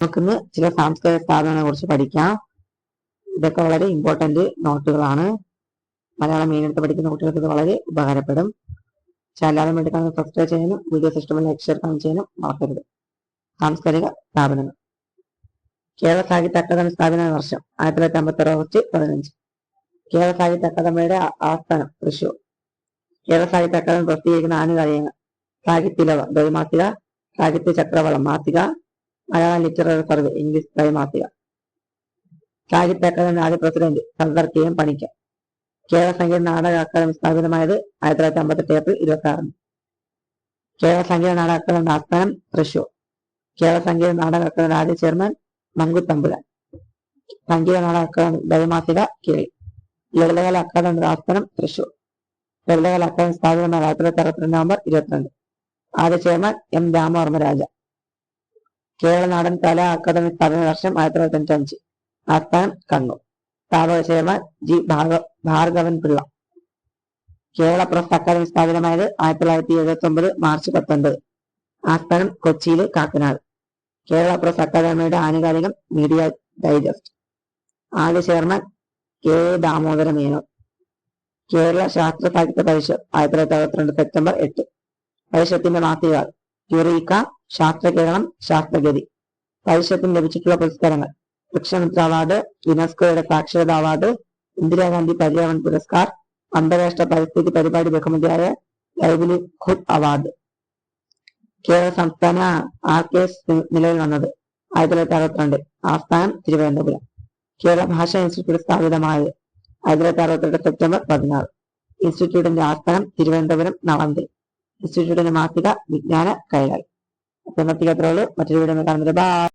നമുക്കിന്ന് ചില സാംസ്കാരിക സ്ഥാപനങ്ങളെ കുറിച്ച് പഠിക്കാം. ഇതൊക്കെ വളരെ ഇമ്പോർട്ടന്റ് നോട്ടുകളാണ്. മലയാളം മെയിനെടുത്ത് പഠിക്കുന്ന കുട്ടികൾക്ക് ഇത് വളരെ ഉപകാരപ്പെടും. എല്ലാവരും വേണ്ടി കാണുന്ന സബ്സ്ക്രൈബ് ചെയ്യാനും വീഡിയോ ഇഷ്ടമുള്ള ലൈക്ക് ഷെയർ കമന്റ് ചെയ്യാനും മറക്കരുത്. സാംസ്കാരിക സ്ഥാപനങ്ങൾ. കേരള സാഹിത്യ അക്കാദമി സ്ഥാപന വർഷം 1956 ഓഗസ്റ്റ് 15. കേരള സാഹിത്യ അക്കാദമിയുടെ ആസ്ഥാനം തൃശൂർ. കേരള സാഹിത്യ അക്കാദമി പ്രസിദ്ധീകരിക്കുന്ന ആനുകാലികങ്ങൾ: സാഹിത്യലവ ദ്വൈമാസിക, സാഹിത്യ ചക്രവളം മാസിക, മലയാളം ലിറ്റററി സർവേ ഇംഗ്ലീഷ് ദ്വൈമാസിക. സാഹിത്യ അക്കാദമി ആദ്യ president Sardar KM Panicker. Kerala Sangeetha Nataka academy സ്ഥാപിതമായത് 1958 ഏപ്രിൽ 26. കേരള സംഗീത നാടക അക്കാദമി ആസ്ഥാനം തൃശൂർ. കേരള സംഗീത നാടക അക്കാദമി ആദ്യ ചെയർമാൻ മങ്കുത്തമ്പുരാൻ. സംഗീത നാടക അക്കാദമി ദ്വൈമാസിക കേളി. ലളിതകല അക്കാദമി ആസ്ഥാനം തൃശൂർ. ലളിതകല അക്കാദമി സ്ഥാപിതമായ 1962 നവംബർ 22. ആദ്യ ചെയർമാൻ M രാമവർമ്മരാജ. കേരള നാടൻ കലാ അക്കാദമി സ്ഥാപന വർഷം 1995. ആസ്ഥാനം കണ്ണൂർ. സ്ഥാപക chairman G Bhargavan Pillai. Kerala press academy സ്ഥാപിതമായത് 1979 മാർച്ച് 19. ആസ്ഥാനം കൊച്ചിയിലെ കാക്കനാട്. കേരള പ്രസ് അക്കാദമിയുടെ ആനുകാലികം മീഡിയ ഡൈജസ്റ്റ്. ആദ്യ ചെയർമാൻ K ദാമോദര മേനോൻ. കേരള ശാസ്ത്ര സാഹിത്യ പരിഷത്ത് 1962 സെപ്റ്റംബർ 8. പരിഷത്തിന്റെ മാസികകൾ: യുറീക്ക, ശാസ്ത്രകേരളം, ശാസ്ത്രഗതി. പരിഷത്തിന് ലഭിച്ചിട്ടുള്ള പുരസ്കാരങ്ങൾ: വൃക്ഷമിത്ര അവാർഡ്, യുനെസ്കോയുടെ സാക്ഷരതാ അവാർഡ്, ഇന്ദിരാഗാന്ധി പര്യാവരൺ പുരസ്കാർ, അന്താരാഷ്ട്ര പരിസ്ഥിതി പരിപാടി ബഹുമതിയായ ലൈവ്ലിഹുഡ് അവാർഡ്. കേരള സംസ്ഥാന ആർക്കൈവ്സ് നിലവിൽ വന്നത് 1962. ആസ്ഥാനം തിരുവനന്തപുരം. കേരള ഭാഷാ ഇൻസ്റ്റിറ്റ്യൂട്ട് സ്ഥാപിതമായത് 1962 സെപ്റ്റംബർ 16. ഇൻസ്റ്റിറ്റ്യൂട്ടിന്റെ ആസ്ഥാനം തിരുവനന്തപുരം നളന്ദി. ഇൻസ്റ്റിറ്റ്യൂട്ടിന്റെ മാസിക വിജ്ഞാന കൈകൾ. മറ്റൊരു വീഡിയോ കാണുന്നത്. ബൈ.